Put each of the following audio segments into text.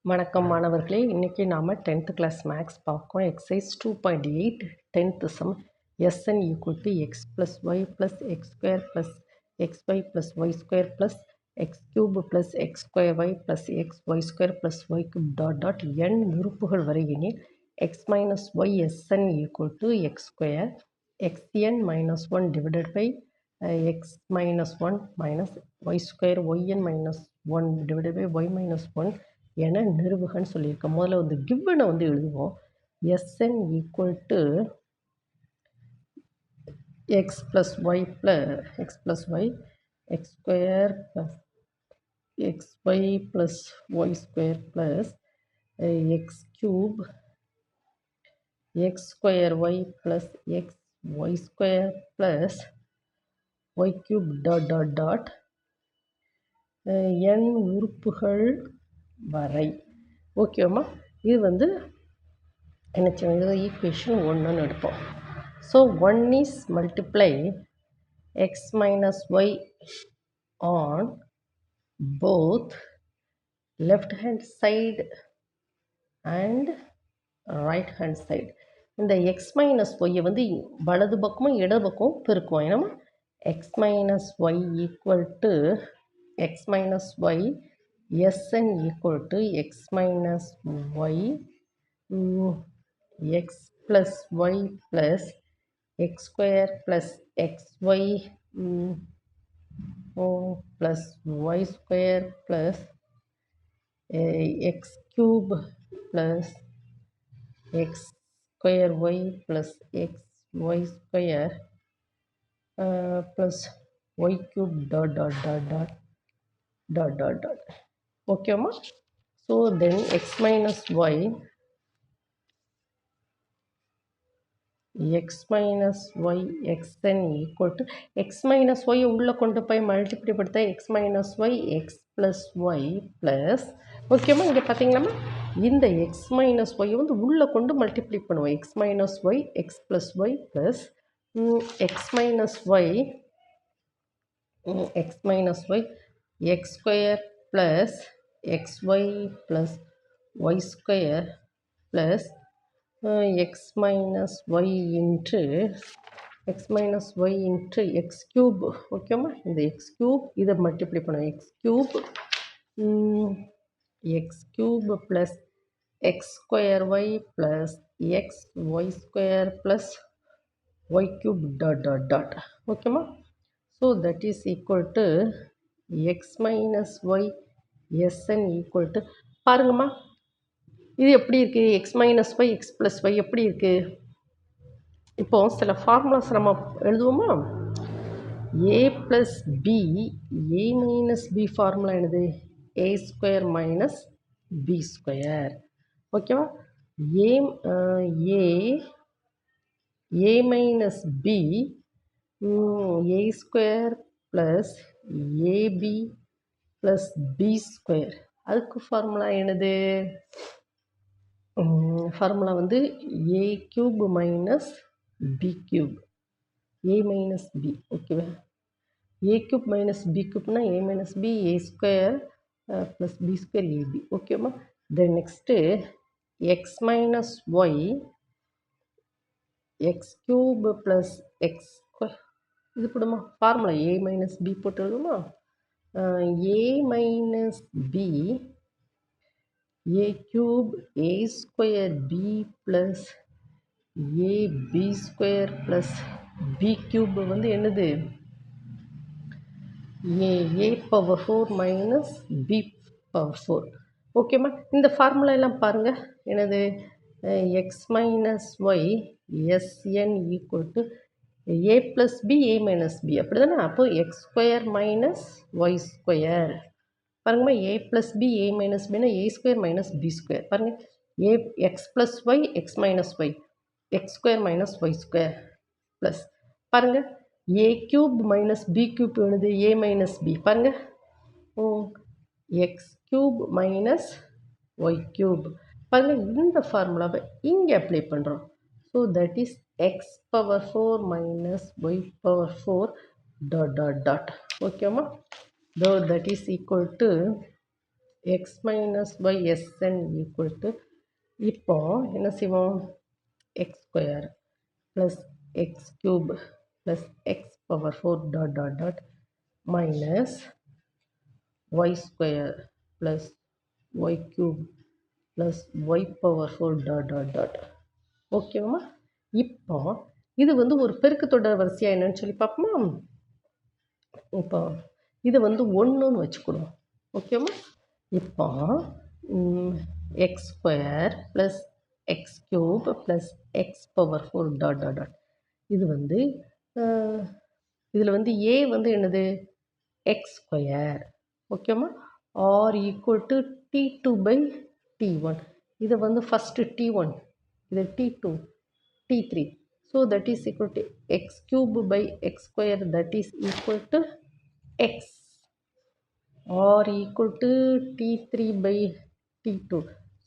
வணக்கம் மாணவர்களே, இன்றைக்கி நாம் 10th கிளாஸ் மேக்ஸ் பார்க்கோம். Exercise 2.8 10th sum. Sn equal to X plus y plus x square plus X Y plus Y square plus X cube plus x square Y plus X Y square plus Y cube dot dot n உறுப்புகள் வரை எனில் x minus Y Sn equal to x square xn minus 1 divided by x minus 1 minus y square y n minus 1 divided by y minus 1 என நிறுவுகன்னு சொல்லியிருக்கேன். முதல்ல வந்து கிவனை வந்து எழுதுவோம். Sn equal to X plus Y X plus Y X square plus X Y plus Y square plus X cube X square Y plus X Y square plus Y cube dot dot dot n உறுப்புகள் வரை. ஓகேம்மா, இது வந்து என்ன செய்யுது, equation 1ன்னு எடுப்போம். So 1 is multiply X minus Y on both left hand side and right hand side. இந்த எக்ஸ் மைனஸ் ஒய்யை வந்து வலது பக்கமும் இடது பக்கமும் பெருக்குவோம். ஏன்னா X minus Y equal to X minus Y Sn equal to x minus y x plus y plus x square plus xy plus y square plus x cube plus x square y plus x y square plus y cube dot dot dot dot dot dot dot. Okay, ma? So then x minus y xn equal to x minus y உள்ள கொண்டு போய் multiply படுத்த x minus y x plus y plus. ஓகேம்மா, இங்கே பார்த்தீங்களாம்மா, இந்த x minus y வந்து உள்ளே கொண்டு மல்டிப்ளை பண்ணுவோம். x minus y x plus y plus x minus y x minus y x square plus xy plus y square plus x minus y into x minus y into x cube. ஓகேம்மா, இந்த x cube இதை multiply பண்ணுவோம். x cube plus x square y plus x y square plus y cube dot dot dot. ஓகேம்மா, so that is equal to x minus y Sn equal to, பாருங்கம்மா, இது எப்படி இருக்குது, x minus y x plus y எப்படி இருக்குது. இப்போ சில formulas நம்ம எழுதுவோமா. a plus b a minus b formula என்னது, a square minus b square. ஓகேவா, a minus b a square plus ab plus b square. அதுக்கு ஃபார்முலா என்னது, ஃபார்முலா வந்து a cube minus b cube, a minus b. ஓகேவா, a cube minus b கியூப்னா a minus b a square plus b square ab. ஓகேவா, then next x minus y x cube plus x square. இது போடுமா formula a minus b போட்டு எழுதுமா. a minus b a cube a square b plus a b square plus b cube வந்து என்னது, a power 4 minus b power 4. ஓகேம்மா, இந்த formula எல்லாம் பாருங்கள். என்னது, x minus y Sn equal to a plus b a minus b. அப்படி தானே, அப்போது x square minus y square. பாருங்கம்மா, a plus b a minus bனா a square minus b square. பாருங்கள், a x plus y x minus y x square minus y square plus பாருங்கள் a cube minus b cube எழுது a minus b. பாருங்கள், x cube minus y cube. பாருங்கள், இந்த ஃபார்முலாவை இங்கே apply பண்ணுறோம். So that is x power 4 minus y power 4 dot dot dot. ஓகேம்மா, though that is equal to x minus y s n equal to இப்போ என்ன செய்வோம் x square plus x cube plus x power 4 dot dot dot minus y square plus y cube plus y power 4 dot dot dot ஓகேவா. இப்போ இது வந்து ஒரு பெருக்குத்தொடர் வரிசையாக என்னன்னு சொல்லி பார்ப்போமா. இப்போ இது வந்து 1ன்னு வச்சுக்கணும். ஓகேவா. இப்போ x square plus x cube plus x power 4 dot dot dot இது வந்து இதில் வந்து ஏ வந்து என்னது எக்ஸ் ஸ்கொயர். ஓகேவா. R equal to T2 by T1. இதை வந்து ஃபஸ்ட்டு T1, இது T2, T3. So that is equal to x cube by x square, that is equal to x, or equal to T3 by T2.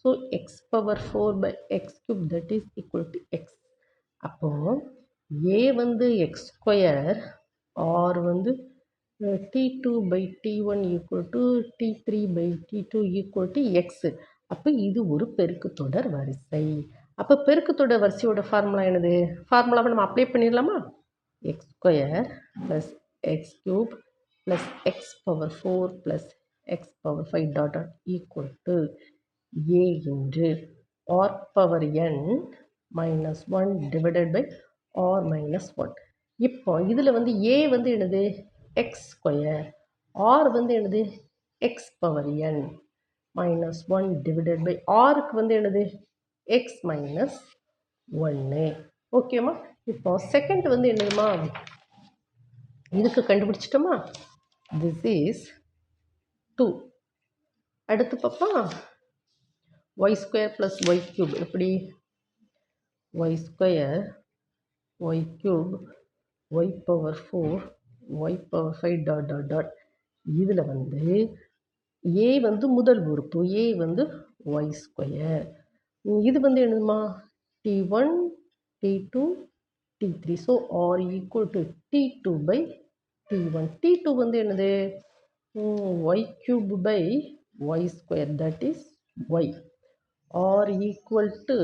So x power 4 by x cube, that is equal to x. அப்போ a வந்து x square, r வந்து T2 by T1 equal to T3 by T2 equal to x. அப்போ இது ஒரு பெருக்குத்தொடர் வரிசை. அப்போ பெருக்குத்தொடர் வரிசையோட formula என்னது? ஃபார்முலாவை நம்ம அப்ளை பண்ணிடலாமா? X square plus x cube plus x power 4 plus x power 5 dot dot equal to a into r power n minus 1 divided by r minus 1. இப்போ இதில் வந்து ஏ வந்து என்னது எக்ஸ் ஸ்கொயர், ஆர் வந்து என்னது x power n minus 1 divided by ஆருக்கு வந்து என்னது எக்ஸ் மைனஸ் 1. ஓகேம்மா. இப்போ செகண்ட் வந்து என்னதுமா இதுக்கு கண்டுபிடிச்சிட்டோமா. This is 2. அடுத்து பாப்பா y square plus y cube. எப்படி y square y cube y power 4 y power 5 dot dot dot இதில் வந்து ஏ வந்து முதல் உறுப்பு, ஏ வந்து ஒய் ஸ்கொயர். இது வந்து என்னதுமா T1, T2, T3. So r equal to T2 by T1. T2 வந்து என்னது y cube by y square, that is y, r equal to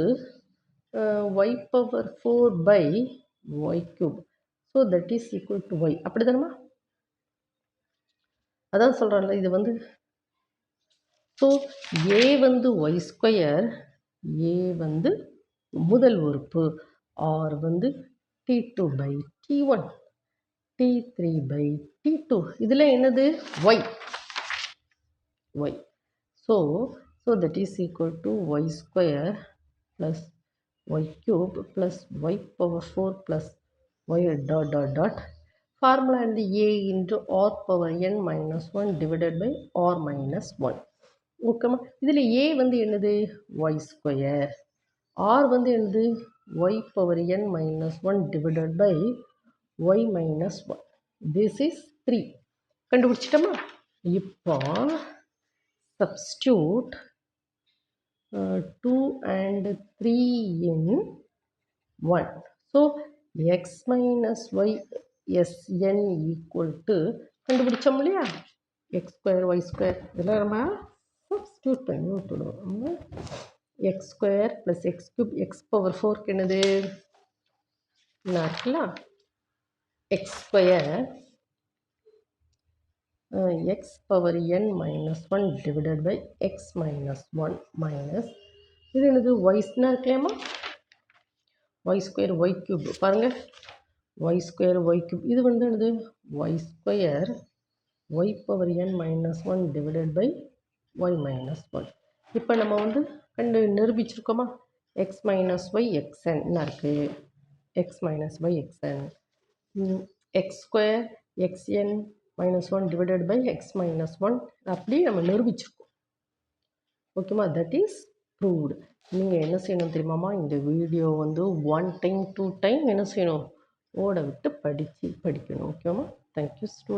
y power 4 by y cube. So that is equal to y. அப்படி தானேம்மா? அதான் சொல்கிறேன்ல, இது வந்து so ஏ வந்து Y square, ஏ வந்து முதல் உறுப்பு, ஆர் வந்து T2 by T1, T3 by T2. இதில் என்னது y, y. So that is equal to y square plus y cube plus y power 4 plus y dot dot dot formula வந்து a into r power n minus 1 divided by r minus 1. ஓகேம்மா. இதில் ஏ வந்து என்னது y square, r வந்து என்னது y power n minus 1 divided by y minus 1. This is 3. கண்டுபிடிச்சிட்டோமா. இப்போ substitute 2 and 3 in 1. So x minus y s n equal to கண்டுபிடிச்சோம் இல்லையா, எக்ஸ் ஸ்கொயர் ஒய் ஸ்கொயர் இதெல்லாம் நம்ம சப்ஸ்டியூட் பண்ணி விட்டுடுவோம். X square plus x cube x power 4க்கு என்னது என்ன இருக்குல்ல, x square x power n minus 1 divided by x minus 1 minus இது என்னது ஒய்ஸ்னா இருக்கலாமா, ஒய் ஸ்கொயர் ஒய் க்யூப். பாருங்கள், ஒய் ஸ்கொயர் ஒய் க்யூப். இது வந்து என்னது y square y power n minus 1 divided by y minus 1. இப்போ நம்ம வந்து நிரூபிச்சிருக்கோமா, எக்ஸ் மைனஸ் ஒய் எக்ஸ்என் இருக்குது, x minus y x n, X square x n minus 1 divided by x minus 1 அப்படி நம்ம நிரூபிச்சிருக்கோம். ஓகேம்மா, தட் இஸ் ப்ரூவ்டு. நீங்கள் என்ன செய்யணும் தெரியுமாம்மா, இந்த வீடியோ வந்து 1 டைம் 2 டைம் என்ன செய்யணும் ஓட விட்டு படிக்கணும். ஓகேம்மா. Thank you student.